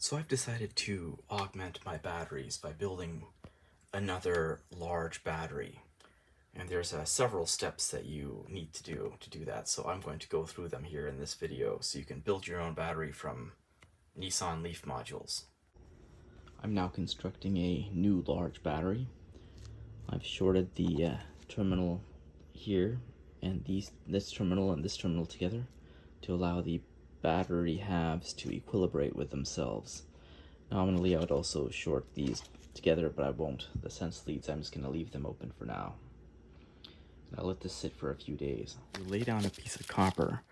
So I've decided to augment my batteries by building another large battery. And there's several steps that you need to do that. So I'm going to go through them here in this video so you can build your own battery from Nissan Leaf modules. I'm now constructing a new large battery. I've shorted the terminal here and this terminal and this terminal together to allow the battery halves to equilibrate with themselves. Nominally I would also short these together, but I won't. The sense leads, I'm just going to leave them open for now. And I'll let this sit for a few days. You lay down a piece of copper,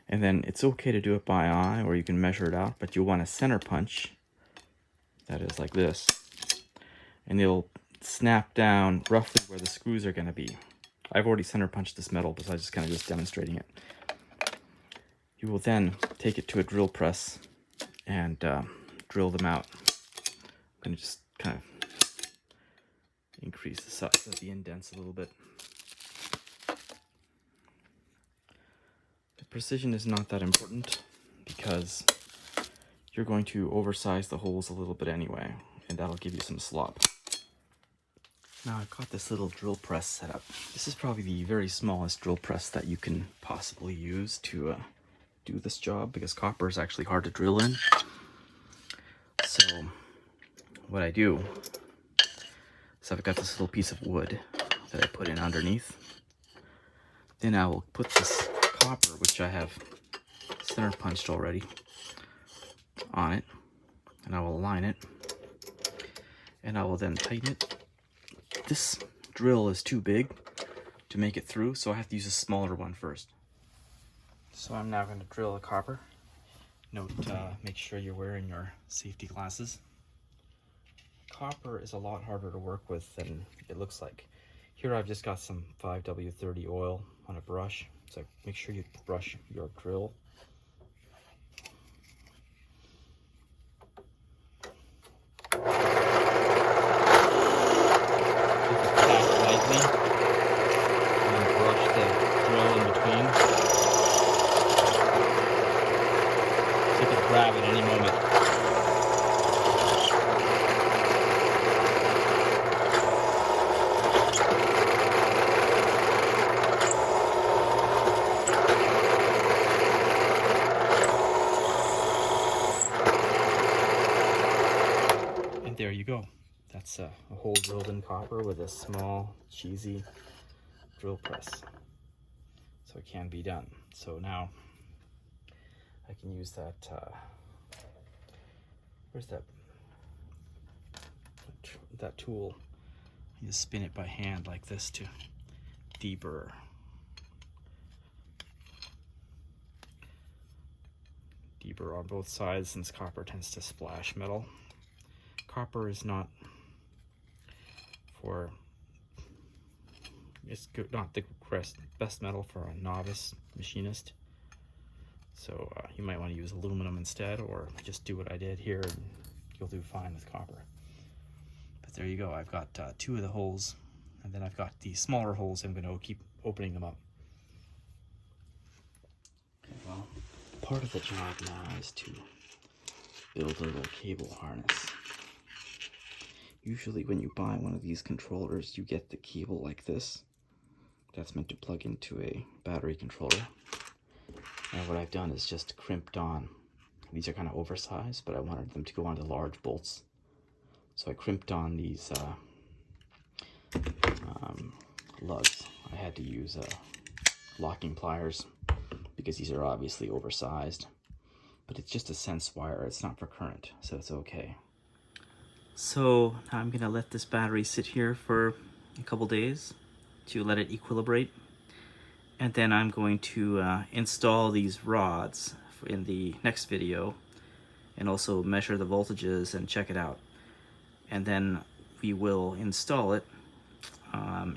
and then it's okay to do it by eye or you can measure it out, but you'll want a center punch that is like this, and it'll snap down roughly where the screws are going to be. I've already center punched this metal, but I was just kind of demonstrating it. You will then take it to a drill press and drill them out. I'm going to just kind of increase the size of the indents a little bit. The precision is not that important because you're going to oversize the holes a little bit anyway, and that'll give you some slop. Now I've got this little drill press set up. This is probably the very smallest drill press that you can possibly use to do this job, because copper is actually hard to drill in. So what I do is I've got this little piece of wood that I put in underneath. Then I will put this copper, which I have center punched already, on it, and I will align it, and I will then tighten it. This drill is too big to make it through, so I have to use a smaller one first. So I'm now going to drill the copper. Note, make sure you're wearing your safety glasses. Copper is a lot harder to work with than it looks like. Here I've just got some 5W30 oil on a brush, so make sure you brush your drill. Grab at any moment. And there you go. That's a hole drilled in copper with a small, cheesy drill press. So it can be done. So now I can use that, where's that tool? You just spin it by hand like this to deburr. Deburr on both sides, since copper tends to splash metal. Copper is not for, it's good, not the best metal for a novice machinist. So you might want to use aluminum instead, or just do what I did here and you'll do fine with copper. But there you go. I've got two of the holes, and then I've got the smaller holes. I'm going to keep opening them up. Okay, well, part of the job now is to build a little cable harness. Usually when you buy one of these controllers, you get the cable like this. That's meant to plug into a battery controller. And what I've done is just crimped on. These are kind of oversized, but I wanted them to go onto large bolts. So I crimped on these lugs. I had to use locking pliers because these are obviously oversized. But it's just a sense wire. It's not for current, so it's okay. So now I'm going to let this battery sit here for a couple days to let it equilibrate. And then I'm going to install these rods in the next video and also measure the voltages and check it out. And then we will install it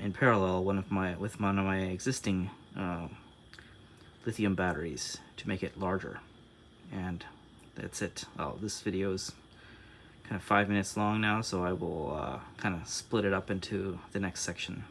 in parallel with one of my existing lithium batteries to make it larger. And that's it. Oh, this video is kind of 5 minutes long now, so I will kind of split it up into the next section.